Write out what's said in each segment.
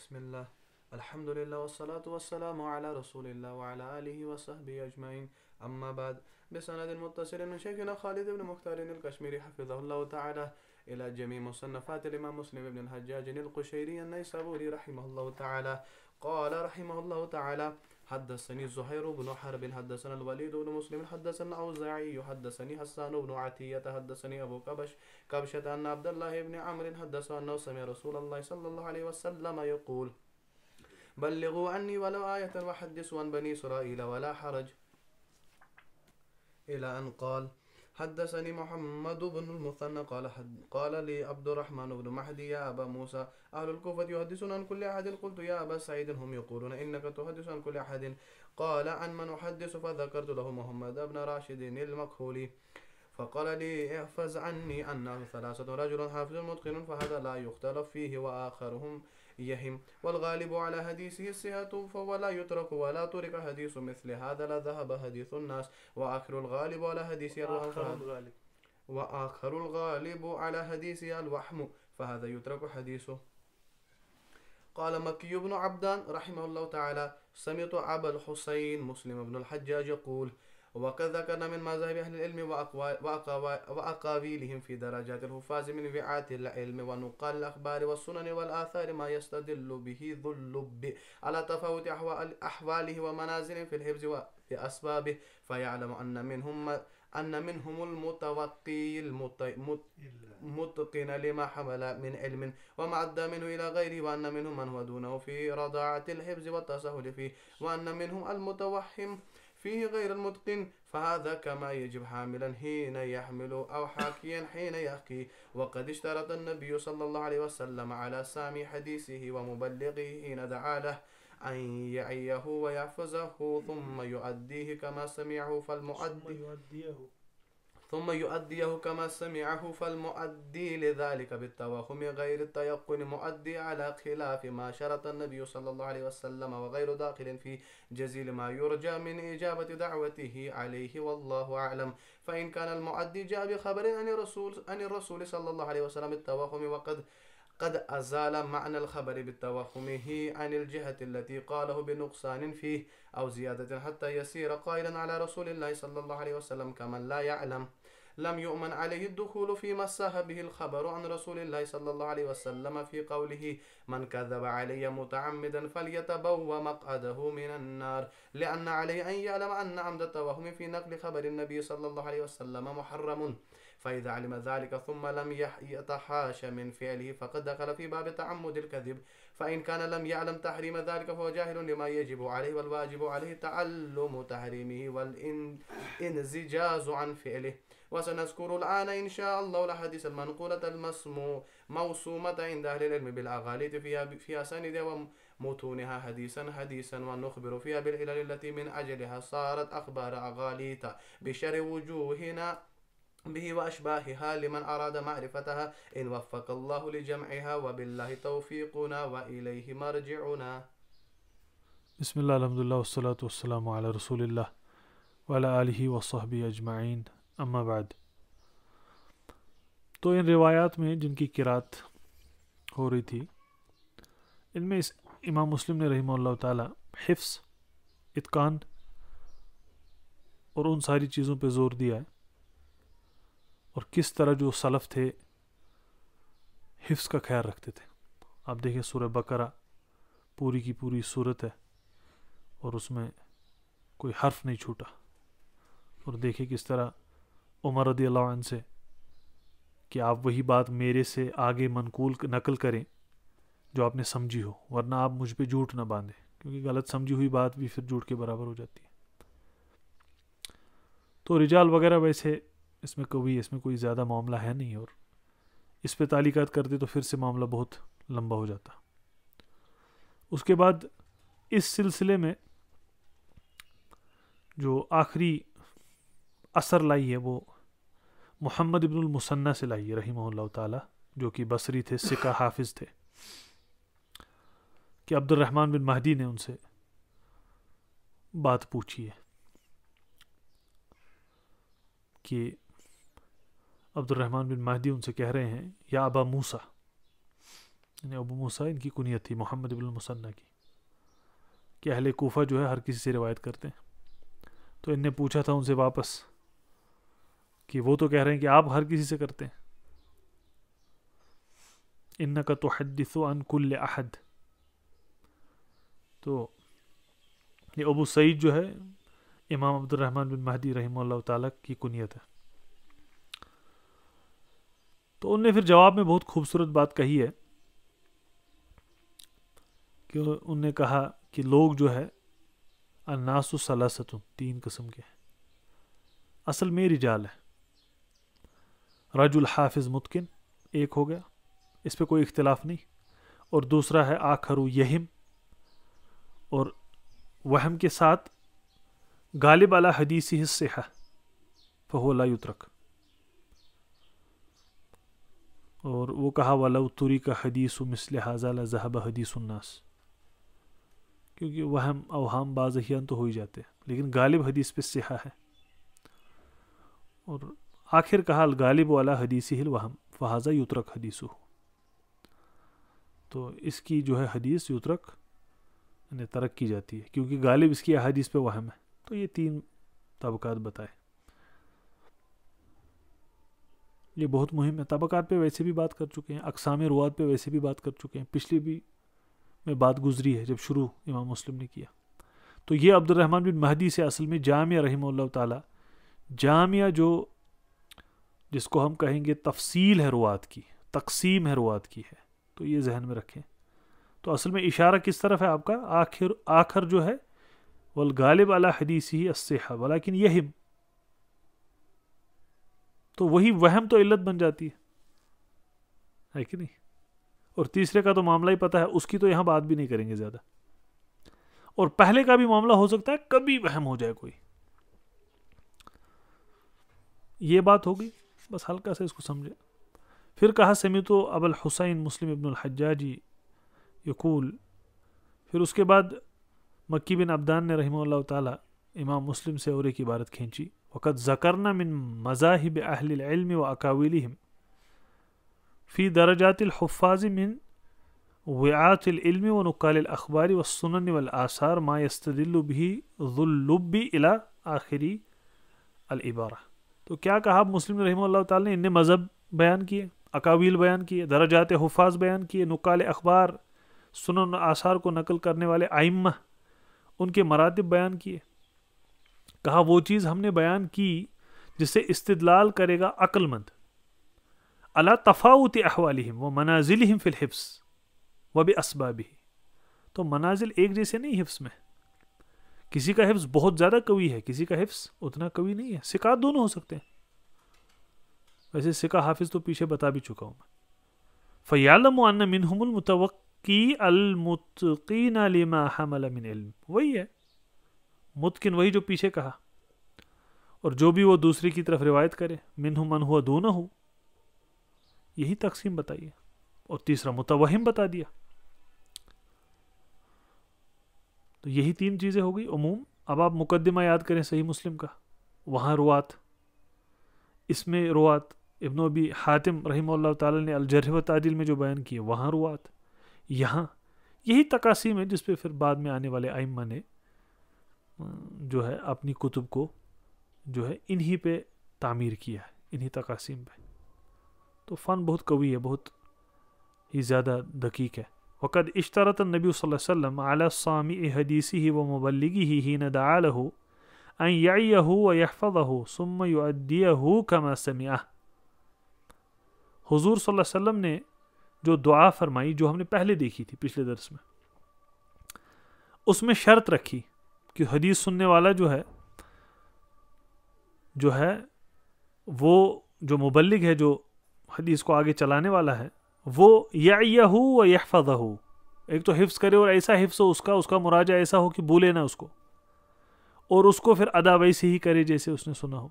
بسم الله. الحمد لله والصلاة والسلام على رسول الله وعلى آله وصحبه أجمعين. أما بعد، بسند متصل من شيخنا خالد بن مختار الكشميري حفظه الله تعالى إلى جميع مصنفات الإمام مسلم بن الحجاج القشيري النيسابوري رحمه الله تعالى. قال رحمه الله تعالى: حدثني زهير بن حرب حدثنا الوليد بن مسلم حدثنا الأوزاعي حدثني حسان بن عتية حدثني أبو كبشة أن عبد الله بن عمرو حدثه أنه سمع رسول الله صلى الله عليه وسلم يقول: بلغوا عني ولو آية وحدثوا عن بني إسرائيل ولا حرج، إلى أن قال: حدثني محمد بن المثنى قال لي عبد الرحمن بن مهدي: يا أبا موسى، أهل الكوفة يحدثون عن كل أحد. قلت: يا أبا سعيد، هم يقولون إنك تحدث عن كل أحد. قال: عن من أحدث؟ فذكرت له محمد بن راشد المكحولي. فقال لي: احفظ عني أنه 3 رجل حافظ متقن، فهذا لا يختلف فيه، وآخرهم يهم، والغالب على حديثه الصحة، فولا يترك ولا ترك حديث مثل هذا لذهب حديث الناس، وآخر الغالب على حديثه الوهم، وآخر الغالب على حديثه الوهم، فهذا يترك حديثه. قال مكي بن عبدان رحمه الله تعالى: سمعت أبا الحسين مسلم بن الحجاج يقول: وقد ذكرنا من مذاهب أهل العلم وأقاويلهم في درجات الحفاظ من وعاة العلم ونقال الأخبار والسنن والآثار ما يستدل به ذو اللب على تفاوت أحواله ومنازل في الحفظ وأسبابه، فيعلم أن منهم المتوقي المتقن لما حمل من علم وما أدى منه إلى غيره، وأن منهم من هو دونه في رضاعة الحفظ والتساهل فيه، وأن منهم المتوهم فيه غير المتقن، فهذا كما يجب حاملا حين يحمل أو حاكيا حين يحكي. وقد اشترط النبي صلى الله عليه وسلم على سامع حديثه ومبلغه حين دعا له أن يعيه ويحفظه ثم يؤديه كما سمعه، فالمؤدي لذلك بالتوهم غير التيقن مؤدي على خلاف ما شرط النبي صلى الله عليه وسلم، وغير داخل في جزيل ما يرجى من إجابة دعوته عليه، والله أعلم. فإن كان المؤدي جاء بخبر عن الرسول صلى الله عليه وسلم التوهم، قد أزال معنى الخبر بالتوهمه عن الجهة التي قاله بنقصان فيه أو زيادة حتى يسير قائلا على رسول الله صلى الله عليه وسلم كمن لا يعلم، لم يؤمن عليه الدخول فيما صح به الخبر عن رسول الله صلى الله عليه وسلم في قوله: من كذب علي متعمدا فليتبوأ مقعده من النار، لأن عليه أن يعلم أن عمد التوهم في نقل خبر النبي صلى الله عليه وسلم محرم، فإذا علم ذلك ثم لم يتحاش من فعله فقد دخل في باب تعمد الكذب. فإن كان لم يعلم تحريم ذلك فهو جاهل لما يجب عليه، والواجب عليه تعلم تحريمه والانزجاز عن فعله. وسنذكر الآن إن شاء الله الأحاديث المنقولة موسومة عند أهل العلم بالأغاليط فيها سند ومتونها حديثا ونخبر فيها بالعلل التي من أجلها صارت أخبار أغاليط بشر وجوهنا به وأشباهها لمن أراد معرفتها، إن وفق الله لجمعها، وبالله توفيقنا وإليه مرجعنا. بسم اللہ الحمد للہ والصلاة والسلام علی رسول اللہ وعلی آلہ وصحبہ اجمعین، اما بعد۔ تو ان روایات میں جن کی قرات ہو رہی تھی، ان میں امام مسلم نے رحمہ اللہ تعالی حفظ، اتقان اور ان ساری چیزوں پہ زور دیا ہے، اور کس طرح جو سلف تھے حفظ کا خیال رکھتے تھے۔ آپ دیکھیں سورہ بقرہ پوری کی پوری صورت ہے اور اس میں کوئی حرف نہیں چھوٹا، اور دیکھیں کس طرح عمر رضی اللہ عنہ سے کہ آپ وہی بات میرے سے آگے نقل کریں جو آپ نے سمجھی ہو، ورنہ آپ مجھ پہ جھوٹ نہ باندھیں، کیونکہ غلط سمجھی ہوئی بات بھی پھر جھوٹ کے برابر ہو جاتی ہے۔ تو رجال وغیرہ ویسے اس میں کوئی زیادہ معاملہ ہے نہیں، اور اس پہ تعلیقات کرتے تو پھر سے معاملہ بہت لمبا ہو جاتا۔ اس کے بعد اس سلسلے میں جو آخری اثر لائی ہے وہ محمد ابن المثنى سے لائی ہے رحمہ اللہ تعالی، جو کہ بصری تھے، ثقہ حافظ تھے، کہ عبد الرحمن بن مہدی نے ان سے بات پوچھی ہے کہ عبد الرحمن بن مہدی ان سے کہہ رہے ہیں: یا ابا موسیٰ، یعنی ابو موسیٰ ان کی کنیت تھی محمد بن المثنى کی، کہ اہل کوفہ جو ہے ہر کسی سے روایت کرتے ہیں. تو ان نے پوچھا تھا ان سے واپس کہ وہ تو کہہ رہے ہیں کہ آپ ہر کسی سے کرتے ہیں. انک تحدث عن کل احد. تو یہ ابو سعید جو ہے امام عبد الرحمن بن مہدی رحمہ اللہ تعالیٰ کی کنیت ہے. تو ان نے پھر جواب میں بہت خوبصورت بات کہی ہے کہ ان نے کہا کہ لوگ جو ہے الناس ثلاثۃ، 3 قسم کے ہیں. اصل میں رجال ہے. رجل حافظ متقن ایک ہو گیا، اس پہ کوئی اختلاف نہیں. اور دوسرا ہے آخر یہم، اور وہم کے ساتھ غالب علی حدیثہ الصحہ فہو لا یترک. اور وہ کہا وَلَوْ تُرِكَ حَدِيثُ مِثْلِ هَذَا لَذَهَبَ حَدِيثُ النَّاسِ، کیونکہ وہم اوہام بعض احیان تو ہو ہی جاتے ہیں، لیکن غالب حدیث پہ صحہ ہے. اور آخر کہا الغالب علی حدیثہ الوہم فہذا یترک حدیثہ. تو اس کی جو ہے حدیث یترک یعنی ترک کی جاتی ہے، کیونکہ غالب اس کی احادیث پہ وہم ہے. تو یہ 3 طبقات بتائے. یہ بہت مہم ہے. طبقات پہ ویسے بھی بات کر چکے ہیں، اقسام روات پہ ویسے بھی بات کر چکے ہیں، پچھلی بھی میں بات گزری ہے جب شروع امام مسلم نے کیا. تو یہ عبد الرحمن بن مہدی سے اصل میں جامعہ رحمہ اللہ تعالی، جامعہ جو جس کو ہم کہیں گے تفصیل ہے روات کی، تقسیم ہے روات کی ہے، تو یہ ذہن میں رکھیں. تو اصل میں اشارہ کس طرف ہے آپ کا؟ آخر جو ہے والغالب علی حدیثہ الصحہ ولیکن یہم، تو وہی وہم تو علت بن جاتی ہے کہ نہیں. اور تیسرے کا تو معاملہ ہی پتہ ہے، اس کی تو یہاں بات بھی نہیں کریں گے زیادہ. اور پہلے کا بھی معاملہ ہو سکتا ہے کبھی وہم ہو جائے کوئی. یہ بات ہوگی، بس ہلکا سا اس کو سمجھے. پھر کہا سمیت ابو الحسین مسلم ابن الحجاج یقول. پھر اس کے بعد مکی بن عبدان نے رحمہ اللہ تعالی امام مسلم سے اور ایک عبارت کھینچی. وقد ذکرنا من مذاہب اہل العلم و اقاویلہم فی درجات الحفاظ من وعاة العلم و نقال الاخبار والسنن والآثار ما يستدل به ذو اللب الى آخری العبارہ. تو کیا کہا مسلم رحمہ اللہ تعالی نے؟ ان نے مذہب بیان کیے، اقاویل بیان کیے، درجات حفاظ بیان کیے، نقال اخبار، سنن و آثار کو نقل کرنے والے ائمہ ان کے مراتب بیان کیے. کہا وہ چیز ہم نے بیان کی جس سے استدلال کرے گا عقل مند علی تفاوت احوالہم و منازلہم فی الحفظ و باسبابہ. تو منازل ایک جیسے نہیں حفظ میں، کسی کا حفظ بہت زیادہ قوی ہے، کسی کا حفظ اتنا قوی نہیں ہے. ثقات دونوں ہو سکتے ہیں، ویسے ثقہ حافظ تو پیچھے بتا بھی چکا ہوں میں. فیعلم ان منہم المتوقی المتقین لما حمل من علم. وہی ہے متقن، وہی جو پیچھے کہا. اور جو بھی وہ دوسری کی طرف روایت کرے، منہم من ہوا دونہ، یہی تقسیم بتائیے. اور تیسرا متوہم بتا دیا. تو یہی 3 چیزیں ہو گئی عموم. اب آپ مقدمہ یاد کریں صحیح مسلم کا، وہاں روات، اس میں روات ابن ابی حاتم رحمہ اللہ تعالی نے الجرح و تعدیل میں جو بیان کیے وہاں روات. یہاں یہی تقاسیم ہے جس پہ پھر بعد میں آنے والے ائمہ نے جو ہے اپنی کتب کو جو ہے انہی پہ تعمیر کیا ہے، انہی تقاسیم پہ. تو فن بہت قوی ہے، بہت ہی زیادہ دقیق ہے. وقد اشترط النبی صلی اللہ علیہ وسلم علی سامع حدیثہ و مبلغہ حین دعا له ان یعیہ و یحفظہ ثم یؤدیہ کما سمعہ. حضور صلی اللہ علیہ وسلم نے جو دعا فرمائی، جو ہم نے پہلے دیکھی تھی پچھلے درس میں، اس میں شرط رکھی کہ حدیث سننے والا جو ہے وہ جو مبلغ ہے، جو حدیث کو آگے چلانے والا ہے، وہ یعیہ و یحفظہ، ایک تو حفظ کرے اور ایسا حفظ ہو اس کا مراجعہ ایسا ہو کہ بھولے نہ اس کو، اور اس کو پھر ادا ویسے ہی کرے جیسے اس نے سنا ہو.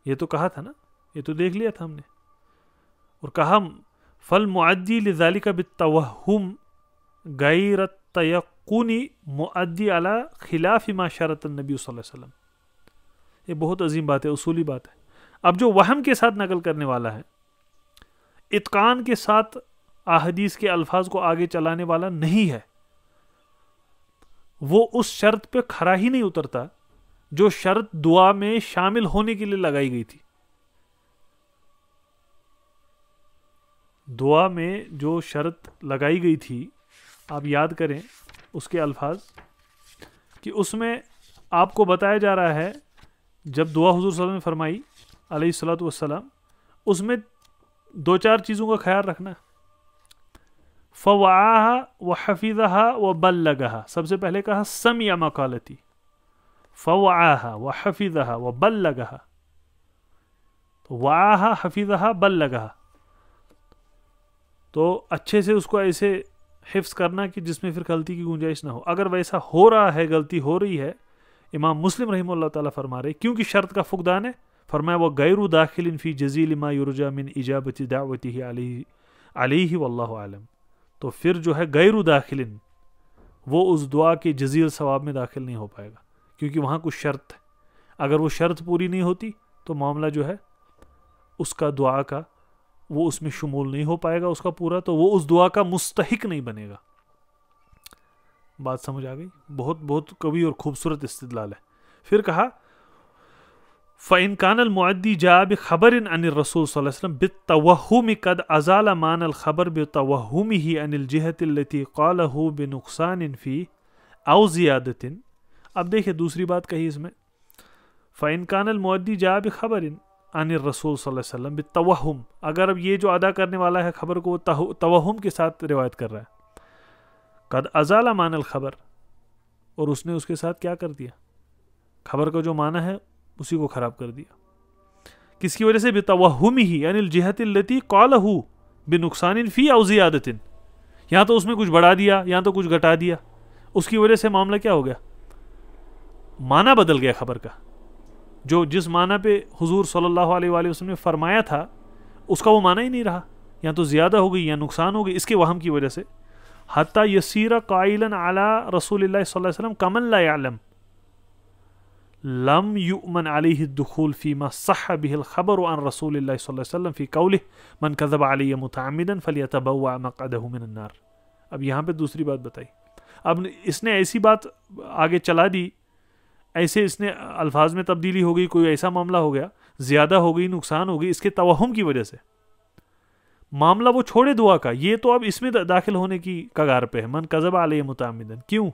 یہ تو کہا تھا نا، یہ تو دیکھ لیا تھا ہم نے. اور کہا فالمعدی لذالک بالتوہم غیر التیقن معدی علی خلاف ما شرط النبی صلی اللہ علیہ وسلم. یہ بہت عظیم بات ہے، اصولی بات ہے. اب جو وہم کے ساتھ نقل کرنے والا ہے، اتقان کے ساتھ احادیث کے الفاظ کو آگے چلانے والا نہیں ہے، وہ اس شرط پہ کھرا ہی نہیں اترتا جو شرط دعا میں شامل ہونے کے لیے لگائی گئی تھی. دعا میں جو شرط لگائی گئی تھی آپ یاد کریں اس کے الفاظ، کہ اس میں آپ کو بتایا جا رہا ہے جب دعا حضور صلی اللہ علیہ وسلم نے فرمائی علیہ الصلوۃ والسلام، اس میں 2-4 چیزوں کا خیال رکھنا ہے. فوعاها وحفظها وبلغها، سب سے پہلے کہا سمع مقالتی، فوعاها وحفظها وبلغها، وعاها حفظها بلغها، تو اچھے سے اس کو ایسے حفظ کرنا کہ جس میں پھر غلطی کی گنجائش نہ ہو. اگر ویسا ہو رہا ہے، غلطی ہو رہی ہے، امام مسلم رحمہ اللہ تعالیٰ فرما رہے کیونکہ شرط کا فقدان ہے، فرمایا وہ غیر داخل فی جزیل ما یرجا من اجابت دعوتہ علیہ واللہ عالم، تو پھر جو ہے غیر داخل وہ اس دعا کے جزیل ثواب میں داخل نہیں ہو پائے گا، کیونکہ وہاں کچھ شرط ہے. اگر وہ شرط پوری نہیں ہوتی تو معاملہ جو ہے اس کا دعا کا وہ اس میں شمول نہیں ہو پائے گا اس کا پورا، تو وہ اس دعا کا مستحق نہیں بنے گا. بات سمجھ آ گئی؟ بہت بہت قوی اور خوبصورت استدلال ہے. پھر کہا فَإِنْ كَانَ الْمُعَدِّي جَاءَ بِخَبَرٍ عَنِ الرَّسُولِ صلی اللہ علیہ وسلم بِالتَّوَهُّمِ قَدْ أَزَالَ مَعْنَى الْخَبَرِ بِتَوَهُّمِهِ عَنِ الْجِهَةِ الَّتِي قَالَهُ بِنُقْصَانٍ فِيهِ أَوْ زِيَادَةٍ. اب دیکھیں دوسری بات کہی اس میں، فَإِنْ كَانَ الْمُعَدِّي جَاءَ بِخَبَرٍ عن الرسول صلی اللہ علیہ وسلم بالتوہم، اگر اب یہ جو ادا کرنے والا ہے خبر کو وہ توہم کے ساتھ روایت کر رہا ہے، قد ازال معنی الخبر، اور اس نے اس کے ساتھ کیا کر دیا، خبر کا جو معنی ہے اسی کو خراب کر دیا. کس کی وجہ سے؟ بتوہمہ یعنی الجہت التی قالہ بنقصان فی او زیادت، یہاں تو اس میں کچھ بڑھا دیا، یہاں تو کچھ گھٹا دیا، اس کی وجہ سے معاملہ کیا ہو گیا، معنی بدل گیا خبر کا. جو جس معنی پہ حضور صلی اللہ علیہ وآلہ وسلم نے فرمایا تھا اس کا وہ معنی ہی نہیں رہا، یا تو زیادہ ہو گئی یا نقصان ہو گئی اس کے وہم کی وجہ سے. حتی یسیر قائلا علی رسول اللہ صلی اللہ علیہ وسلم کمن لا یعلم لم یؤمن علیہ الدخول فیما صح به الخبر عن رسول اللہ صلی اللہ علیہ وسلم فی قولہ من کذب علی متعمدا فلیتبوع مقعدہ من النار. اب یہاں پہ دوسری بات بتائی، اب اس نے ایسی بات آگے چلا دی، ایسے اس نے الفاظ میں تبدیلی ہو گئی، کوئی ایسا معاملہ ہو گیا، زیادہ ہو گئی، نقصان ہو گئی اس کے توہم کی وجہ سے. معاملہ وہ چھوڑے دعا کا، یہ تو اب اس میں داخل ہونے کی کگار پہ ہے، من کذب علیہ متعمدن. کیوں؟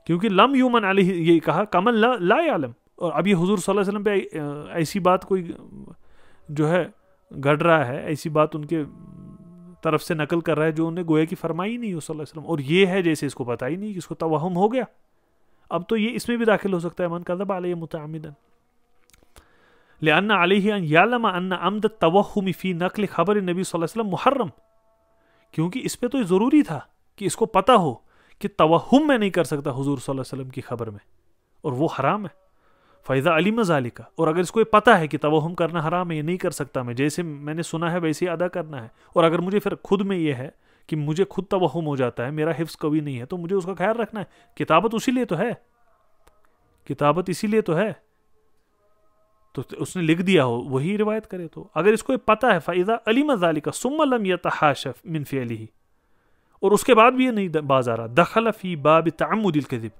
کیونکہ لم یومن علیہ یہ کہا کمن لا یعلم، اور اب یہ حضور صلی اللہ علیہ وسلم پہ ایسی بات کوئی جو ہے گھڑ رہا ہے، ایسی بات ان کے طرف سے نقل کر رہا ہے جو انہیں گویا کی فرمائی نہیں ہو صلی اللہ علیہ وسلم، اور یہ ہے جیسے اس کو پتہ ہی نہیں کہ اس کو توہم ہو گیا. اب تو یہ اس میں بھی داخل ہو سکتا ہے من کذب علیہ متعمدا، لأن علیہ ان یعلم ان عمد التوہم فی نقل خبر النبی صلی اللہ علیہ وسلم محرم، کیونکہ اس پہ تو ضروری تھا کہ اس کو پتہ ہو کہ توہم میں نہیں کر سکتا حضور صلی اللہ علیہ وسلم کی خبر میں، اور وہ حرام ہے. فَإِذَا عَلِمَ ذَلِكَ، اور اگر اس کو یہ پتہ ہے کہ توہم کرنا حرام ہے، یہ نہیں کر سکتا میں، جیسے میں نے سنا ہے ویسے ہی ادا کرنا ہے، اور اگر مجھے پھر خود میں یہ ہے کہ مجھے خود توہم ہو جاتا ہے، میرا حفظ قوی نہیں ہے، تو مجھے اس کا خیال رکھنا ہے. کتابت اسی لیے تو ہے، کتابت اسی لیے تو ہے، تو اس نے لکھ دیا ہو وہی روایت کرے. تو اگر اس کو یہ پتہ ہے فَإِذَا عَلِمَ ذَلِكَ ثُمَّ لَمْ يَتَحَاشَ مِنْ فِعْلِهِ، اور اس کے بعد بھی یہ نہیں باز آ رہا، دخل فی باب تعمد الکذب،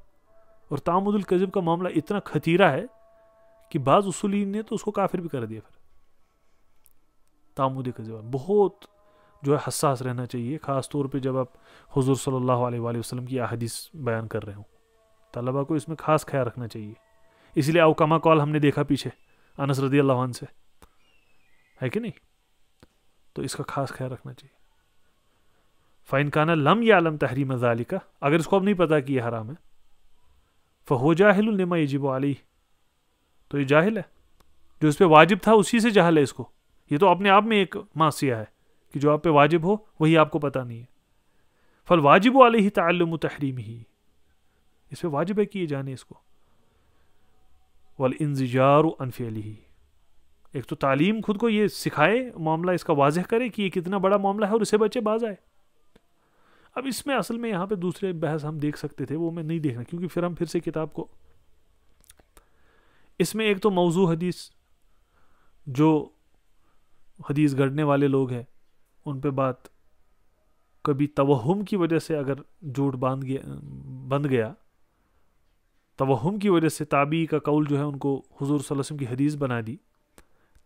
اور تعمد الکذب کا معاملہ اتنا خطیرہ ہے کہ بعض اصولین نے تو اس کو کافر بھی کر دیا. پھر تعمد کذب بہت جو ہے حساس رہنا چاہیے، خاص طور پہ جب آپ حضور صلی اللہ علیہ وآلہ وسلم کی احادیث بیان کر رہے ہوں. طلبہ کو اس میں خاص خیال رکھنا چاہیے. اس لیے اوکما کال ہم نے دیکھا پیچھے انس رضی اللہ عنہ سے، ہے کہ نہیں؟ تو اس کا خاص خیال رکھنا چاہیے. فَإِنْ كَانَ لَمْ يَعْلَمْ تَحْرِيمَ ذَلِكَ، اگر اس کو اب نہیں پتا کہ یہ حرام ہے، فَهُوَ جَاهِلٌ لِمَا يَجِبُ عَلَيْهِ، تو یہ جاہل ہے، جو اس پہ واجب تھا اسی سے جہل ہے اس کو. یہ تو اپنے آپ میں ایک معصیہ ہے کہ جو آپ پہ واجب ہو وہی آپ کو پتہ نہیں ہے. فَالْوَاجِبُ عَلَيْهِ تَعَلُّمُ تَحْرِيمِهِ، اس پہ واجب ہے کہ یہ جانے اس کو. وَالْإِنزِجَارُ عَنْ فِعْلِهِ، ایک تو تعلیم خود کو یہ سکھائے، معاملہ اس کا واضح کرے کہ یہ کتنا بڑا معاملہ ہے اور اسے بچے باز آئے. اب اس میں اصل میں یہاں پہ دوسرے بحث ہم دیکھ سکتے تھے، وہ میں نہیں دیکھنا کیونکہ پھر ہم پھر سے کتاب کو، اس میں ایک تو موضوع حدیث جو حدیث گھڑنے والے لوگ ہیں ان پہ بات کبھی توہم کی وجہ سے اگر جھوٹ بند گیا، توہم کی وجہ سے تابعی کا قول جو ہے ان کو حضور صلی اللہ علیہ وسلم کی حدیث بنا دی،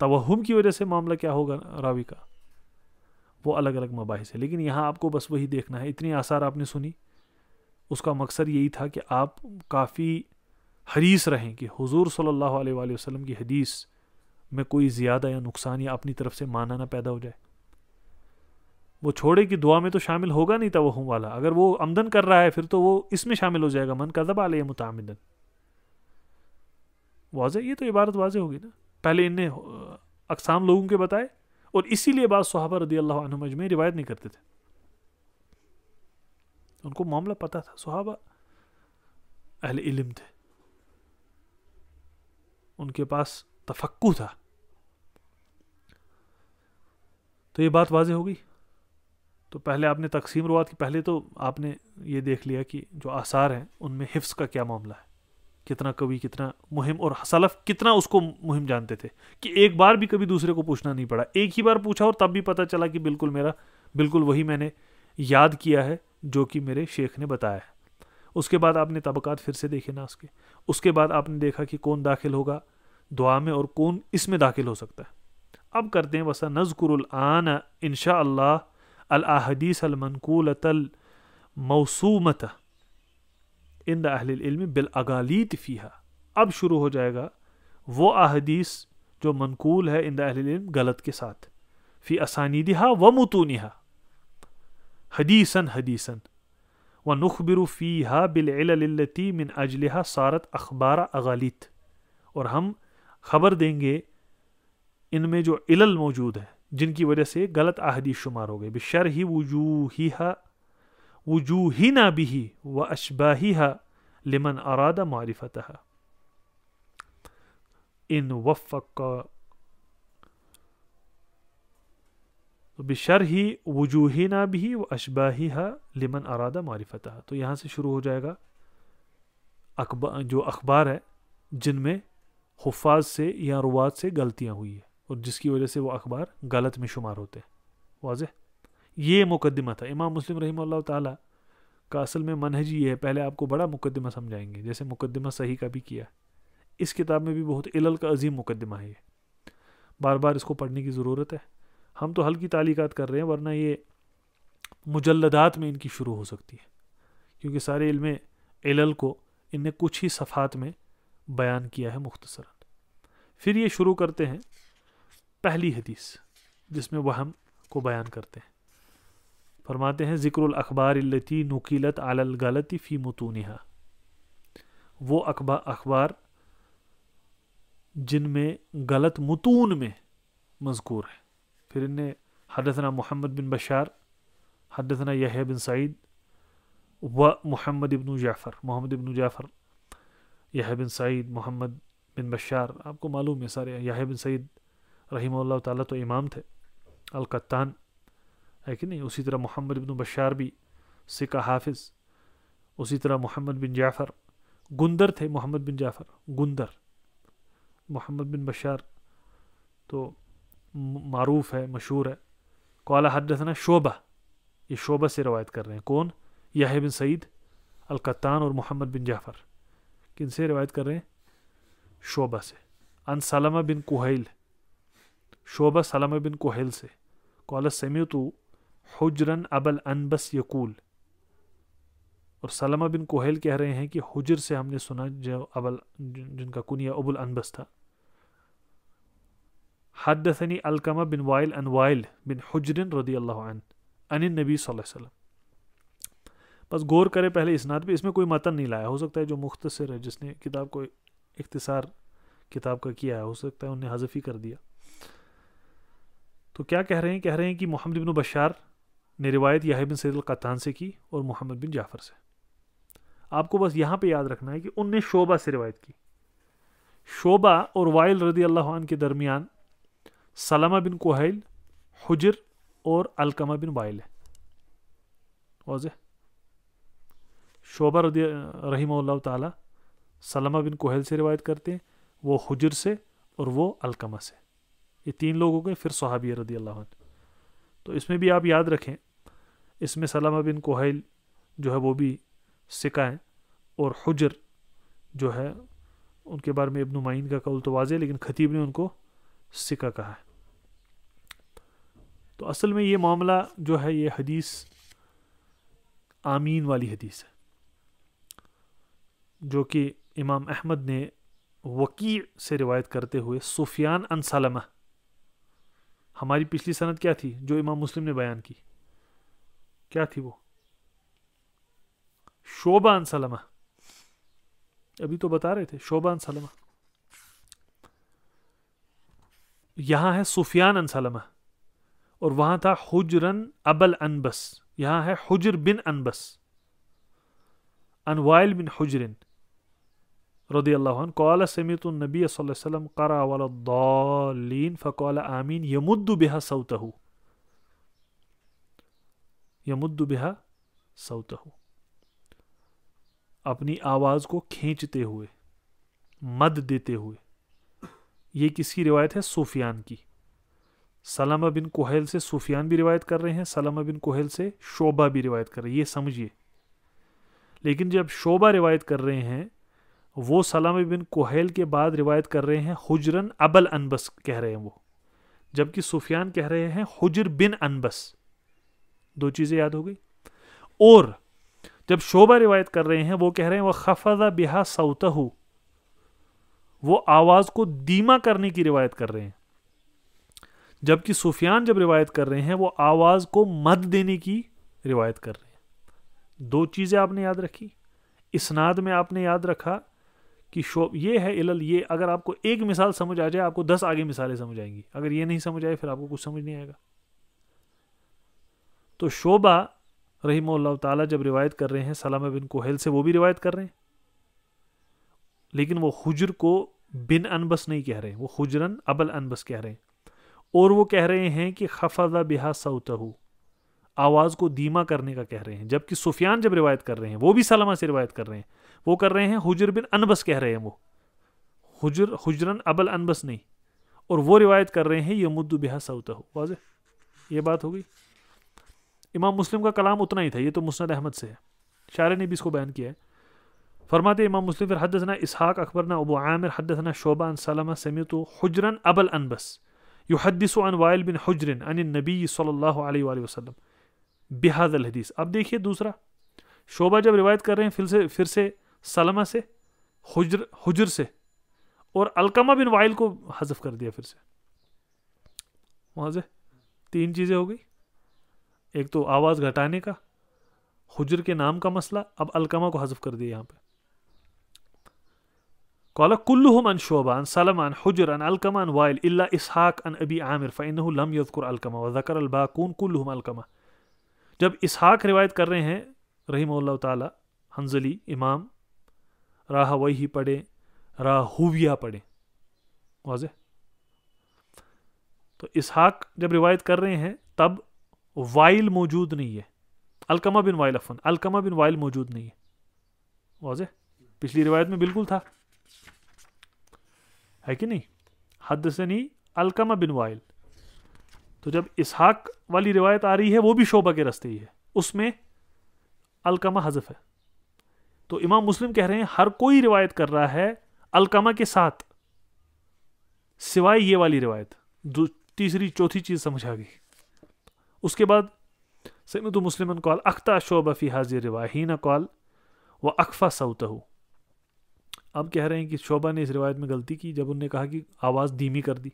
توہم کی وجہ سے معاملہ کیا ہوگا راوی کا، وہ الگ الگ مباحث ہے. لیکن یہاں آپ کو بس وہی دیکھنا ہے. اتنی آثار آپ نے سنی، اس کا مقصد یہی تھا کہ آپ کافی حریص رہیں کہ حضور صلی اللہ علیہ وآلہ وسلم کی حدیث میں کوئی زیادہ یا نقصان یا اپنی طرف سے معنی نہ پیدا ہو جائے. وہ چھوڑے کہ دعا میں تو شامل ہوگا نہیں توہم والا، اگر وہ عمدن کر رہا ہے پھر تو وہ اس میں شامل ہو جائے گا، من کذب علیہ متعمدن. واضح، یہ تو عبارت واضح ہوگی نا. پہلے ان نے اقسام لوگوں کے بتائے، اور اسی لیے بعض صحابہ رضی اللہ عنہم اجمعین روایت نہیں کرتے تھے. ان کو معاملہ پتہ تھا، صحابہ اہل علم تھے، ان کے پاس تفقہ تھا. تو یہ بات واضح ہو گئی. تو پہلے آپ نے تقسیم روایت کی، پہلے تو آپ نے یہ دیکھ لیا کہ جو آثار ہیں ان میں حفظ کا کیا معاملہ ہے، کتنا قوی، کتنا مہم، اور سلف کتنا اس کو مہم جانتے تھے کہ ایک بار بھی کبھی دوسرے کو پوچھنا نہیں پڑا. ایک ہی بار پوچھا اور تب بھی پتہ چلا کہ بالکل وہی میں نے یاد کیا ہے جو کہ میرے شیخ نے بتایا ہے. اس کے بعد آپ نے طبقات پھر سے دیکھے نا اس کے بعد آپ نے دیکھا کہ کون داخل ہوگا دعا میں اور کون اس میں داخل ہو سکتا ہے. اب کرتے ہیں وَسَنَذْكُرُ الْآنَ إِنشَاءَ اللَّهِ الْأَحَادِيثَ الْمَنْقُولَةَ الْمَوْصُومَةَ عند اہل العلم بالاغالیط فیہا. اب شروع ہو جائے گا وہ احادیث جو منقول ہے عند اہل العلم غلط کے ساتھ، فی اسانیدہا و متونہا، حدیثاً ونخبر فیہا بالعلل التي من اجلہا صارت اخبار اغالیط. اور ہم خبر دیں گے ان میں جو علل موجود ہے جن کی وجہ سے غلط احادیث شمار ہو گئے، بشرح وجوہنا بھی و اشباہہا لمن اراد معرفتہا ان وفق، بشرح وجوہنا بھی و اشباہہا لمن اراد معرفتہا. تو یہاں سے شروع ہو جائے گا جو اخبار ہے جن میں حفاظ سے یا روات سے غلطیاں ہوئی ہیں اور جس کی وجہ سے وہ اخبار غلط میں شمار ہوتے ہیں. واضح. یہ مقدمہ تھا. امام مسلم رحمہ اللہ تعالیٰ کا اصل میں منہج یہ ہے، پہلے آپ کو بڑا مقدمہ سمجھائیں گے، جیسے مقدمہ صحیح کا بھی کیا. اس کتاب میں بھی بہت علل کا عظیم مقدمہ ہے، یہ بار بار اس کو پڑھنے کی ضرورت ہے. ہم تو ہلکی تعلیقات کر رہے ہیں، ورنہ یہ مجلدات میں ان کی شروع ہو سکتی ہے، کیونکہ سارے علم علل کو ان نے کچھ ہی صفحات میں بیان کیا ہے مختصراً. پھر یہ شروع کرتے ہیں پہلی حدیث جس میں وہم کو بیان کرتے ہیں. فرماتے ہیں ذکر الاخبار التی نقلت علی الغلط فی متونہا، وہ اخبار جن میں غلط متون میں مذکور ہے. پھر ان نے حدثنا محمد بن بشار، حدثنا یحییٰ بن سعید و محمد بن جعفر، یحییٰ بن سعید، محمد بن بشار. آپ کو معلوم ہے سارے. یحییٰ بن سعید رحمہ اللہ تعالیٰ تو امام تھے، القطان ہے کہ نہیں. اسی طرح محمد بن بشار بھی ثقہ حافظ. اسی طرح محمد بن جعفر گندر تھے، محمد بن جعفر گندر. محمد بن بشار تو معروف ہے، مشہور ہے. قال حدثنا شعبہ، یہ شعبہ سے روایت کر رہے ہیں. کون؟ یحییٰ بن سعید القطان اور محمد بن جعفر. کن سے روایت کر رہے ہیں؟ شعبہ سے. عن سلمہ بن کہیل، شعبہ سلمہ بن کہیل سے. قال سمعت حجرا ابا الانبس یقول، اور سلمہ بن کہیل کہہ رہے ہیں کہ حجر سے ہم نے سنا، جو جن کا کنیہ ابو الانبس تھا. حدثنی علقمہ بن وائل عن وائل بن حجر رضی اللہ عنہ عن النبی صلی اللہ علیہ وسلم. بس غور کرے پہلے اسناد پہ، اس میں کوئی متن نہیں لایا. ہو سکتا ہے جو مختصر ہے، جس نے کتاب کو اختصار کتاب کا کیا ہے، ہو سکتا ہے انہیں حذف ہی کر دیا. تو کیا کہہ رہے ہیں کہ محمد بن بشار نے روایت یحییٰ بن سعید القطان سے کی اور محمد بن جعفر سے. آپ کو بس یہاں پہ یاد رکھنا ہے کہ ان نے شعبہ سے روایت کی. شعبہ اور وائل رضی اللہ عنہ کے درمیان سلمہ بن کہیل، حجر اور علقمہ بن وائل ہے. واضح. شعبہ رحمہ اللہ تعالی سلمہ بن کہیل سے روایت کرتے ہیں، وہ حجر سے اور وہ علقمہ سے. یہ تین لوگ ہو گئے. پھر صحابی رضی اللہ عنہ. تو اس میں بھی آپ یاد رکھیں، اس میں سلمہ بن کوہیل جو ہے وہ بھی ثقہ ہیں، اور حجر جو ہے ان کے بارے میں ابن معین کا قول تو واضح ہے، لیکن خطیب نے ان کو ثقہ کہا ہے۔ تو اصل میں یہ معاملہ جو ہے یہ حدیث آمین والی حدیث ہے، جو کہ امام احمد نے وکیع سے روایت کرتے ہوئے سفیان عن سلمہ، ہماری پچھلی سند کیا تھی جو امام مسلم نے بیان کی، کیا تھی وہ؟ شعبہ عن سلمہ، ابھی تو بتا رہے تھے شعبہ عن سلمہ، یہاں ہے سفیان عن سلمہ، اور وہاں تھا حجرن ابل انبس، یہاں ہے حجر بن انبس عن وائل بن حجر رضی اللہ عنہ قال سمعت النبی صلی اللہ علیہ وسلم قرأ ولا الضالین فقال آمین یمد بها صوته، یمد بها صوته، اپنی آواز کو کھینچتے ہوئے، مد دیتے ہوئے۔ یہ کس کی روایت ہے؟ سفیان کی۔ سلمہ بن کوہیل سے سفیان بھی روایت کر رہے ہیں، سلمہ بن کوہیل سے شعبہ بھی روایت کر رہے ہیں، یہ سمجھیے۔ لیکن جب شعبہ روایت کر رہے ہیں وہ سلمہ بن کوہیل کے بعد روایت کر رہے ہیں حجرن ابل انبس کہہ رہے ہیں وہ، جبکہ سفیان کہہ رہے ہیں حجر بن انبس۔ دو چیزیں یاد ہو گئی۔ اور جب شعبہ روایت کر رہے ہیں وہ کہہ رہے ہیں وَخَفَضَ بِهَا صَوْتَهُ، وہ آواز کو دھیما کرنے کی روایت کر رہے ہیں، جبکہ سفیان جب روایت کر رہے ہیں وہ آواز کو مد دینے کی روایت کر رہے ہیں۔ دو چیزیں آپ نے یاد رکھی۔ اسناد میں آپ نے یاد رکھا کہ یہ ہے علل، یہ اگر آپ کو ایک مثال سمجھ آ جائے آپ کو 10 آگے مثالیں سمجھ آئیں گی، اگر یہ نہیں سمجھ آئے پھر آپ کو کچھ سمجھ نہیں آئے گا۔ تو شعبہ رحمہ اللہ تعالیٰ جب روایت کر رہے ہیں سلمہ بن کوہیل سے، وہ بھی روایت کر رہے ہیں، لیکن وہ حجر کو بن انبس نہیں کہہ رہے، وہ حجرن ابل انبس کہہ رہے ہیں، اور وہ کہہ رہے ہیں کہ خفض بها صوته، آواز کو دھیما کرنے کا کہہ رہے ہیں، جبکہ سفیان جب روایت کر رہے ہیں وہ بھی سلمہ سے روایت کر رہے ہیں، وہ کر رہے ہیں حجر بن انبس کہہ رہے ہیں، وہ حجرن ابل انبس نہیں، اور وہ روایت کر رہے ہیں یمد بها صوته۔ واضح یہ بات ہو گئی۔ امام مسلم کا کلام اتنا ہی تھا، یہ تو مسند احمد سے ہے، شارح نے بھی اس کو بیان کیا ہے۔ فرماتے امام مسلم پھر حدثنا اسحاق اخبرنا ابو عامر حدثنا شعبہ عن سلمہ سمعت حجرا ابل انبس یحدث عن وائل بن حجر عن النبی صلی اللہ علیہ وآلہ وسلم بهذا الحدیث۔ اب دیکھیے دوسرا، شعبہ جب روایت کر رہے ہیں پھر سے سلمہ سے، حجر سے، اور علقمہ بن وائل کو حذف کر دیا پھر سے۔ واضح، تین چیزیں ہو گئی، ایک تو آواز گھٹانے کا، حجر کے نام کا مسئلہ، اب علقمہ کو حذف کر دیا یہاں پہ۔ قال كلهم عن شعبہ عن سلمہ عن حجر عن علقمہ عن وائل الا اسحاق عن ابی عامر فانه لم يذكر علقمہ وذكر الباقون كلهم علقمہ۔ جب اسحاق روایت کر رہے ہیں رحمہ اللہ تعالی، حنظلی امام، راہویہ پڑھے، راہویہ پڑھے، واضح۔ تو اسحاق جب روایت کر رہے ہیں تب وائل موجود نہیں ہے، علقمہ بن وائل، عفواً علقمہ بن وائل موجود نہیں ہے، واضح۔ پچھلی روایت میں بالکل تھا، ہے کہ نہیں، حدثنی علقمہ بن وائل۔ تو جب اسحاق والی روایت آ رہی ہے وہ بھی شعبہ کے راستے ہی ہے، اس میں علقمہ حذف ہے۔ تو امام مسلم کہہ رہے ہیں ہر کوئی روایت کر رہا ہے علقمہ کے ساتھ سوائے یہ والی روایت۔ تیسری چوتھی چیز سمجھ آ گئی۔ اس کے بعد سمعت مسلما قال اخطأ شعبہ فی هذه الروایہ حین قال واخفى صوته۔ اب کہہ رہے ہیں کہ شعبہ نے اس روایت میں غلطی کی جب انہوں نے کہا کہ آواز دھیمی کر دی۔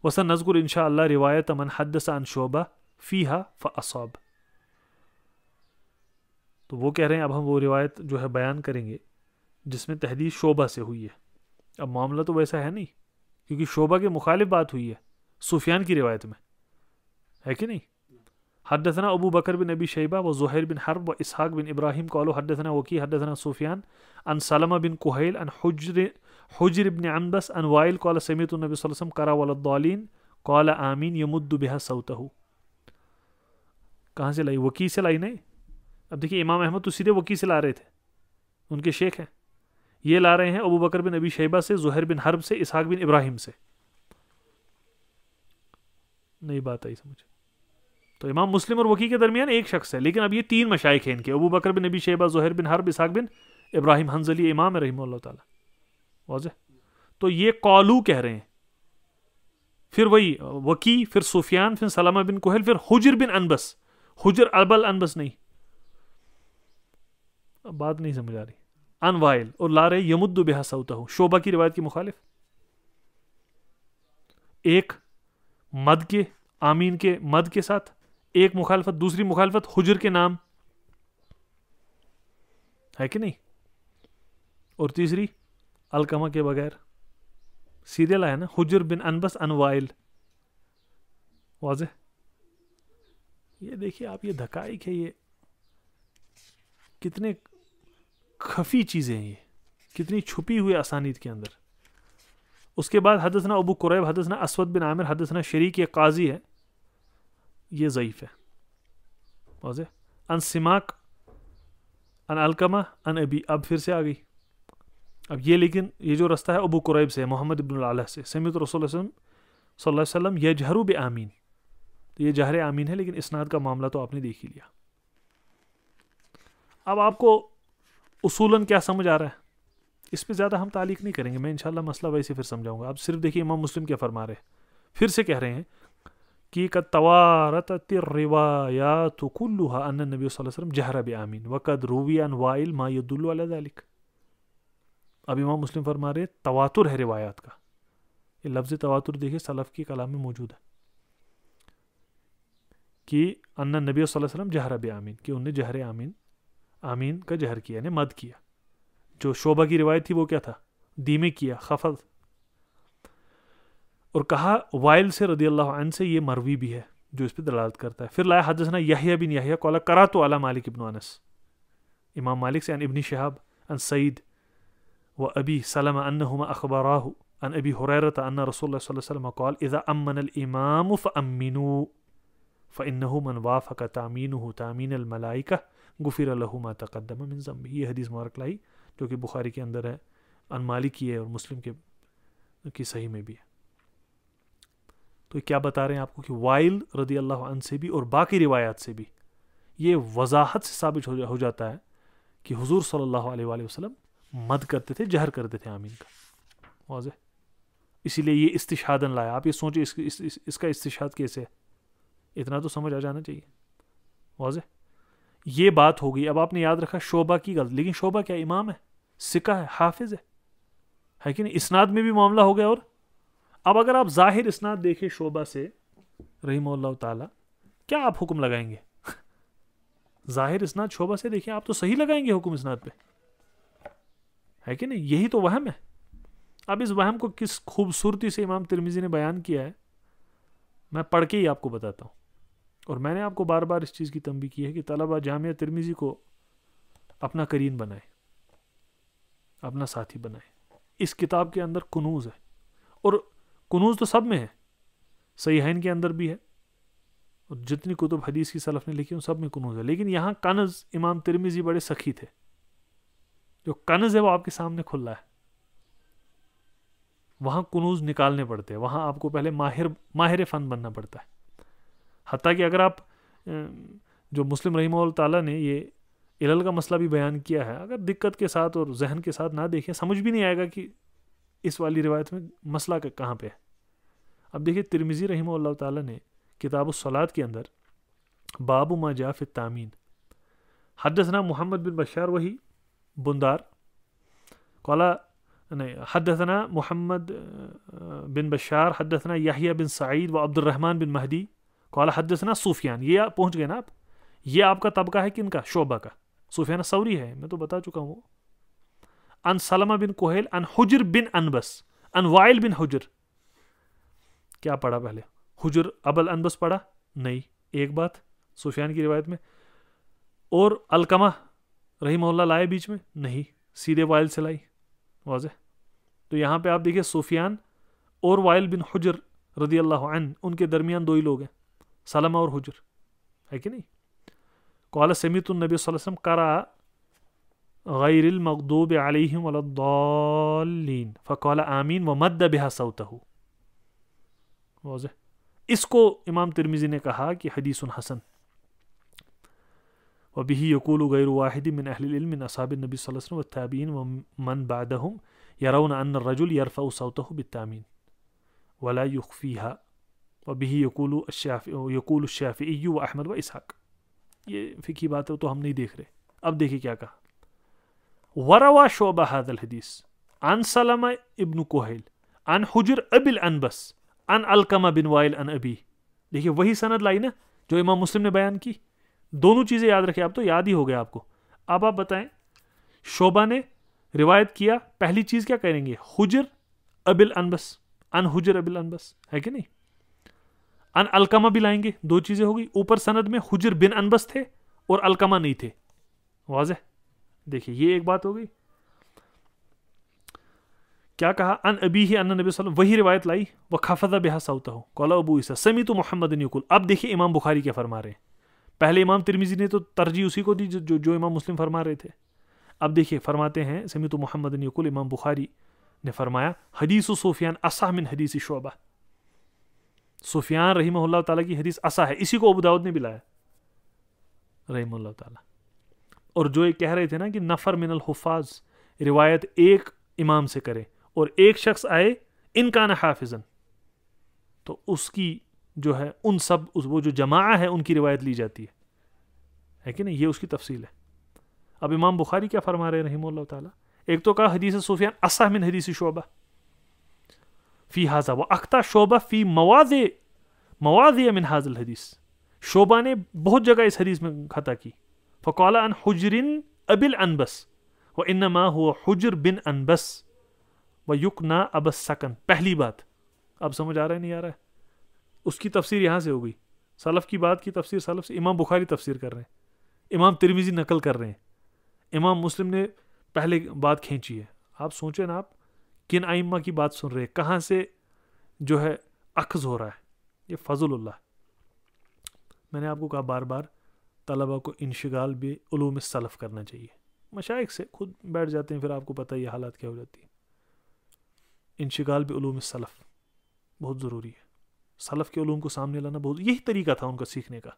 وسنذکر ان شاء اللہ روایت من حدث عن شعبہ فیها فاصاب۔ تو وہ کہہ رہے ہیں اب ہم وہ روایت جو ہے بیان کریں گے جس میں تحدیث شعبہ سے ہوئی ہے۔ اب معاملہ تو ویسا ہے نہیں، کیونکہ شعبہ کے مخالف بات ہوئی ہے سفیان کی روایت میں، ہے کہ نہیں۔ حدثنا ابو بکر بن ابی شیبہ و زہیر بن حرب و اسحاق بن ابراہیم قالوا حدثنا وکی حدثنا سفیان عن سلمہ بن کوہیل عن حجر بن عنبس عن وائل قال سمعت النبی صلی اللہ علیہ وسلم قرأ ولا الضالین قال آمین یمد بها صوته۔ کہاں سے لائی؟ وکی سے لائی نہیں۔ اب دیکھیے امام احمد تو سیدھے وکی سے لا رہے تھے، ان کے شیخ ہیں، یہ لا رہے ہیں ابو بکر بن ابی شیبہ سے، زہیر بن حرب سے، اسحاق بن ابراہیم سے۔ نئی بات آئی سمجھ؟ تو امام مسلم اور وکی کے درمیان ایک شخص ہے، لیکن اب یہ 3 مشائخ ہیں ان کے، ابو بکر بن ابی شیبہ، زہیر بن حرب، اسحاق بن ابراہیم حنظلی امام رحمہ اللہ تعالی. واضح؟ تو یہ قالو کہہ رہے ہیں، پھر وہی وکی، پھر سفیان، پھر سلمہ بن کہیل، پھر حجر بن انبس. حجر ابل انبس نہیں، اب بات نہیں سمجھ آ رہی. ان وائل، اور لا رہے یمد بہا صوتہ، شعبہ کی روایت کی مخالف. ایک مد کے، آمین کے مد کے ساتھ ایک مخالفت، دوسری مخالفت حجر کے نام ہے کہ نہیں، اور تیسری القمہ کے بغیر. سیریل آیا نا، حجر بن انبس ان وائل. واضح؟ یہ دیکھیے آپ، یہ دقائق ہے، یہ کتنے خفی چیزیں ہیں، یہ کتنی چھپی ہوئی اسانید کے اندر. اس کے بعد حدثنا ابو قریب حدثنا اسود بن عامر حدثنا شریک، یہ قاضی ہے، یہ ضعیف ہے. واضح؟ ان سماک ان القمہ ان ابی، اب پھر سے آ گئی. اب یہ لیکن یہ جو رستہ ہے ابو قریب سے، محمد ابن العلا سے، سمعت رسول اللہ صلی اللہ علیہ وسلم یجہر بآمین، تو یہ جہر آمین ہے، لیکن اسناد کا معاملہ تو آپ نے دیکھ ہی لیا. اب آپ کو اصولاً کیا سمجھ آ رہا ہے، اس پہ زیادہ ہم تعلیق نہیں کریں گے، میں انشاءاللہ مسئلہ ویسے پھر سمجھاؤں گا. آپ صرف دیکھیے امام مسلم کیا فرما رہے ہیں، پھر سے کہہ رہے ہیں کہ قد توارتت الروایات كلها ان النبی صلی اللہ علیہ وسلم جہر بآمین وقد روی عن وائل ما يدل على ذلك. اب امام مسلم فرما رہے ہیں تواتر ہے روایات کا. یہ لفظ تواتر دیکھیے سلف کی کلام میں موجود ہے کہ ان النبی صلی اللہ علیہ وسلم جہر بآمین، کہ انہوں نے جہر آمین، آمین کا جہر کیا، یعنی مد کیا. جو شعبہ کی روایت تھی وہ کیا تھا، دھیمے کیا، خفض. اور کہا وائل سے رضی اللہ عنہ سے یہ مروی بھی ہے جو اس پہ دلالت کرتا ہے. پھر لایا حدثنا یحییٰ بن یحییٰ قال قرأت علی مالک بن انس، امام مالک سے، عن ابن شہاب عن سعید و ابی سلمہ انہما اخبراہ عن ابی ہریرہ ان رسول اللہ صلی اللہ علیہ وسلم قال اذا امن الامام فامنوا فانہ من وافق تامینہ تامین الملائکہ غفر له ما تقدم من ذنبہ. یہ حدیث مبارک لائی جو کہ بخاری کے اندر ہے، ان مالک کی ہے، اور مسلم کی صحیح میں بھی ہے. تو کیا بتا رہے ہیں آپ کو کہ وائل رضی اللہ عنہ سے بھی اور باقی روایات سے بھی یہ وضاحت سے ثابت ہو جاتا ہے کہ حضور صلی اللہ علیہ وآلہ وسلم مد کرتے تھے، جہر کرتے تھے آمین کا. واضح؟ اسی لیے یہ استشہادن لایا. آپ یہ سوچیں اس کا استشہاد کیسے ہے، اتنا تو سمجھ آ جانا چاہیے. واضح؟ یہ بات ہو گئی. اب آپ نے یاد رکھا شعبہ کی غلط، لیکن شعبہ کیا امام ہے، ثقہ ہے، حافظ ہے کہ نہیں. اسناد میں بھی معاملہ ہو گیا. اور اب اگر آپ ظاہر اسناد دیکھیں شعبہ سے رحمہ اللہ تعالی، کیا آپ حکم لگائیں گے؟ ظاہر اسناد شعبہ سے دیکھیں، آپ تو صحیح لگائیں گے حکم اسناد پہ، ہے کہ نہیں. یہی تو وہم ہے. اب اس وہم کو کس خوبصورتی سے امام ترمذی نے بیان کیا ہے، میں پڑھ کے ہی آپ کو بتاتا ہوں. اور میں نے آپ کو بار بار اس چیز کی تنبیہ کی ہے کہ طلبہ جامعہ ترمذی کو اپنا قرین بنائے، اپنا ساتھی بنائے. اس کتاب کے اندر کنوز ہے، اور کنوز تو سب میں ہے، صحیحین کے اندر بھی ہے، اور جتنی کتب حدیث کی سلف نے لکھی ان سب میں کنوز ہے. لیکن یہاں کنز امام ترمذی بڑے سخی تھے. جو کنز ہے وہ آپ کے سامنے کھلا ہے، وہاں کنوز نکالنے پڑتے ہیں، وہاں آپ کو پہلے ماہر فن بننا پڑتا ہے. حتیٰ کہ اگر آپ جو مسلم رحمہ اللہ تعالیٰ نے یہ علل کا مسئلہ بھی بیان کیا ہے، اگر دقت کے ساتھ اور ذہن کے ساتھ نہ دیکھیں سمجھ بھی نہیں آئے گا کہ اس والی روایت میں مسئلہ کہاں پہ ہے. اب دیکھیں ترمذی رحمہ اللہ تعالیٰ نے کتاب الصلاۃ کے اندر باب ما جاء فی التامین، حدثنا محمد بن بشار وہی بندار قال نہیں، حدثنا محمد بن بشار حدثنا یحییٰ بن سعید و عبد الرحمن بن مہدی قال حدثنا سفیان. یہ پہنچ گئے نا آپ، یہ آپ کا طبقہ ہے کن کا، شعبہ کا. سفیان ثوری ہے، میں تو بتا چکا ہوں. ان سلمہ بن کہیل ان حجر بن انبس ان وائل بن حجر. کیا پڑھا پہلے، حجر ابل انبس پڑھا نہیں، ایک بات سفیان کی روایت میں. اور القمہ رحمہ اللہ لائے بیچ میں نہیں، سیدھے وائل سے لائی. واضح؟ تو یہاں پہ آپ دیکھیں سفیان اور وائل بن حجر رضی اللہ عنہ، ان کے درمیان دو ہی لوگ ہیں، سلمہ اور حجر، ہے کہ نہیں. قال سمعت النبی صلی اللہ علیہ وسلم قرأ غیر المغضوب علیہم ولا الضالین فقال آمین ومد بها صوتہ. واضح؟ اس کو امام ترمذی نے کہا کہ حدیث حسن. وبه يقول غير واحد من أهل العلم من أصحاب النبي صلى الله عليه وسلم والتابعين ومن بعدهم يرون أن الرجل يرفع صوته بالتامين ولا يخفيها وبه يقول الشافعي وأحمد وإسحاق. یہ فقہی بات ہے تو ہم نہیں دیکھ رہے. اب دیکھیں کیا کہا. وروى شعبہ هذا الحديث عن سلمة ابن كهيل عن حجر ابي الانبس عن علقمة بن وائل عن ابی. دیکھیے وہی سند لائی نا جو امام مسلم نے بیان کی. دونوں چیزیں یاد رکھیں. اب تو یاد ہی ہو گیا آپ کو. اب آپ بتائیں شعبہ نے روایت کیا, پہلی چیز کیا کریں گے؟ حجر ابی الانبس عن حجر ابی الانبس ہے کہ نہیں. ان علقمہ بھی لائیں گے, دو چیزیں ہو گئی. اوپر سند میں حجر بن انبس تھے اور علقمہ نہیں تھے. واضح. دیکھیے یہ ایک بات ہو گئی. کیا کہا؟ ان ابیہ ان نبی صلی اللہ علیہ وسلم, وہی روایت لائی. وخفض بها صوته قال ابو عیسیٰ سمعت محمد یقول. اب دیکھیے امام بخاری کیا فرما رہے ہیں. پہلے امام ترمذی نے تو ترجیح اسی کو دی جو امام مسلم فرما رہے تھے. اب دیکھیے فرماتے ہیں سمعت محمد یقول, امام بخاری نے فرمایا حدیث سفیان اصح من حدیث شعبہ. سفیان رحمہ اللہ تعالیٰ کی حدیث اصح ہے. اسی کو ابو داؤد نے بھی لایا رحمہ اللہ تعالیٰ. اور جو یہ کہہ رہے تھے نا کہ نفر من الحفاظ روایت ایک امام سے کرے اور ایک شخص آئے ان کان حافظن, تو اس کی جو ہے ان سب وہ جو جماعہ ہے ان کی روایت لی جاتی ہے کہ نہیں. یہ اس کی تفصیل ہے. اب امام بخاری کیا فرما رہے ہیں رحمہ اللہ تعالیٰ؟ ایک تو کہا حدیث سفیان اصح من حدیث شعبہ فی ھذا واخطا شعبہ فی مواضع من ھذا الحدیث. شعبہ نے بہت جگہ اس حدیث میں خطا کی. فقال عن حجر ابی الانبس وانما هو حجر بن انبس ویکنا ابا السکن. پہلی بات اب سمجھ آ رہا ہے نہیں آ رہا ہے؟ اس کی تفسیر یہاں سے ہو گئی. سلف کی بات کی تفسیر سلف سے, امام بخاری تفسیر کر رہے ہیں, امام ترمذی نقل کر رہے ہیں, امام مسلم نے پہلے بات کھینچی ہے. آپ سوچیں نا, آپ کن ائمہ کی بات سن رہے ہیں, کہاں سے جو ہے اخذ ہو رہا ہے. یہ فضل اللہ. میں نے آپ کو کہا بار بار طلبہ کو انشغال بھی علوم السلف کرنا چاہیے. مشائخ سے خود بیٹھ جاتے ہیں, پھر آپ کو پتہ یہ حالات کیا ہو جاتی ہیں. انشغال بھی علوم السلف بہت ضروری ہے. سلف کے علوم کو سامنے لانا بہت, یہی طریقہ تھا ان کا سیکھنے کا.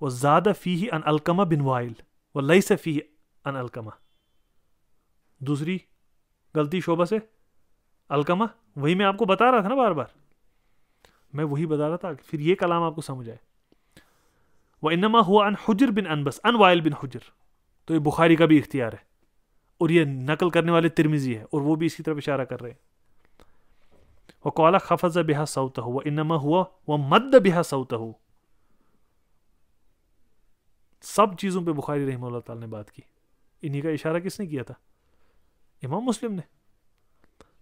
وزاد فیہ ان علقمہ بن وائل ولیس فیہ ان علقمہ. دوسری غلطی شعبہ سے علقمہ, وہی میں آپ کو بتا رہا تھا نا بار بار, میں وہی بتا رہا تھا, پھر یہ کلام آپ کو سمجھ آئے. وانما ہوا ان حجر بن انبس ان وائل بن حجر. تو یہ بخاری کا بھی اختیار ہے اور یہ نقل کرنے والے ترمذی ہے اور وہ بھی اسی طرف اشارہ کر رہے ہیں. وقال خفض بها صوته وانما هو ومد بها صوته. سب چیزوں پہ بخاری رحمہ اللہ تعالی نے بات کی. انہی کا اشارہ کس نے کیا تھا؟ امام مسلم نے.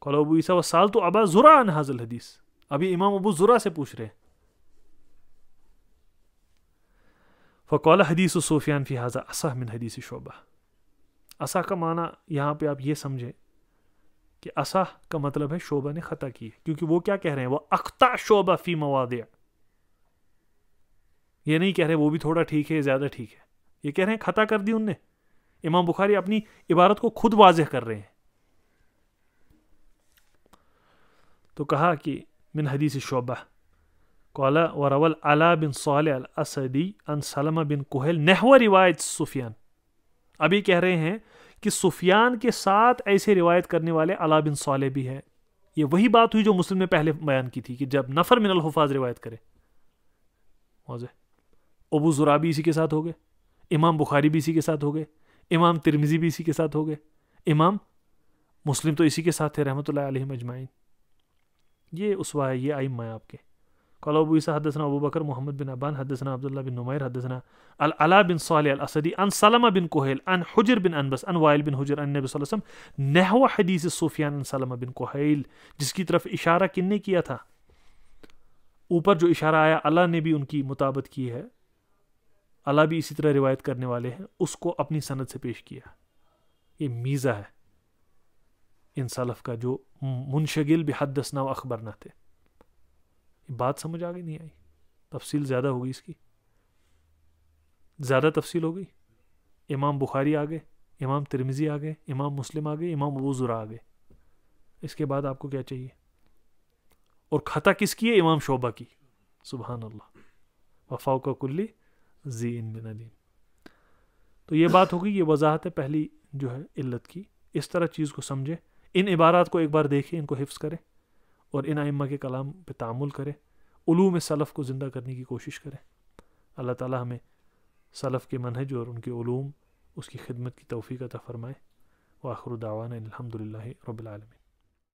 قال ابو عیسیٰ وسالت ابا زرع عن هذا الحديث. ابھی امام ابو زرع سے پوچھ رہے ہیں. فقال حدیث سفیان فی هذا اصح من حدیث شعبہ. اصح کا معنی یہاں پہ آپ یہ سمجھیں کہ اصح کا مطلب ہے شعبہ نے خطا کی ہے, کیونکہ وہ کیا کہہ رہے ہیں؟ وہ اخطا شعبہ فی مواضع. یہ نہیں کہہ رہے وہ بھی تھوڑا ٹھیک ہے زیادہ ٹھیک ہے, یہ کہہ رہے ہیں خطا کر دی ان نے. امام بخاری اپنی عبارت کو خود واضح کر رہے ہیں. تو کہا کہ من حدیث شعبہ قال وروى العلاء بن صالح الاسدی عن سلمہ بن کہیل نحو روایت سفیان. ابھی کہہ رہے ہیں کہ سفیان کے ساتھ ایسے روایت کرنے والے علاء بن صالح بھی ہیں. یہ وہی بات ہوئی جو مسلم نے پہلے بیان کی تھی کہ جب نفر من الحفاظ روایت کرے. واضح. ابو زرع بھی اسی کے ساتھ ہو گئے, امام بخاری بھی اسی کے ساتھ ہو گئے, امام ترمذی بھی اسی کے ساتھ ہو گئے, امام مسلم تو اسی کے ساتھ تھے رحمۃ اللہ علیہم اجمعین. یہ اسوہ ہے, یہ ائمہ آپ کے. قال ابو عیسیٰ حدثنا ابو بکر محمد بن ابان حدثنا عبداللہ بن نمیر حدثنا العلاء بن صالح الاسدی عن سلمہ بن کہیل عن حجر بن انبس عن وائل بن حجر عن نبی صلی اللہ علیہ وسلم نحو حدیث سفیان عن سلمہ بن کہیل. جس کی طرف اشارہ کن نے کیا تھا؟ اوپر جو اشارہ آیا اللہ نے بھی ان کی مطابقت کی ہے, اللہ بھی اسی طرح روایت کرنے والے ہیں, اس کو اپنی سند سے پیش کیا. یہ میزہ ہے ان سلف کا جو منشغل بحدثنا و اخبرنا تھے. بات سمجھ آ گئی نہیں آئی؟ تفصیل زیادہ ہوگی, اس کی زیادہ تفصیل ہو گئی. امام بخاری آ گئے, امام ترمذی آ گئے, امام مسلم آ گئے, امام ابو زرع آ گئے. اس کے بعد آپ کو کیا چاہیے؟ اور خطا کس کی ہے؟ امام شعبہ کی. سبحان اللہ. وفوق کل ذی علم علیم. تو یہ بات ہوگی، یہ وضاحت ہے پہلی جو ہے علت کی. اس طرح چیز کو سمجھے، ان عبارات کو ایک بار دیکھیں، ان کو حفظ کریں اور ان ائمہ کے کلام پہ تعامل کریں، علوم سلف کو زندہ کرنے کی کوشش کریں. اللہ تعالی ہمیں سلف کے منہج اور ان کے علوم، اس کی خدمت کی توفیق عطا فرمائے. وآخر دعوانا الحمد للہ رب العالمین.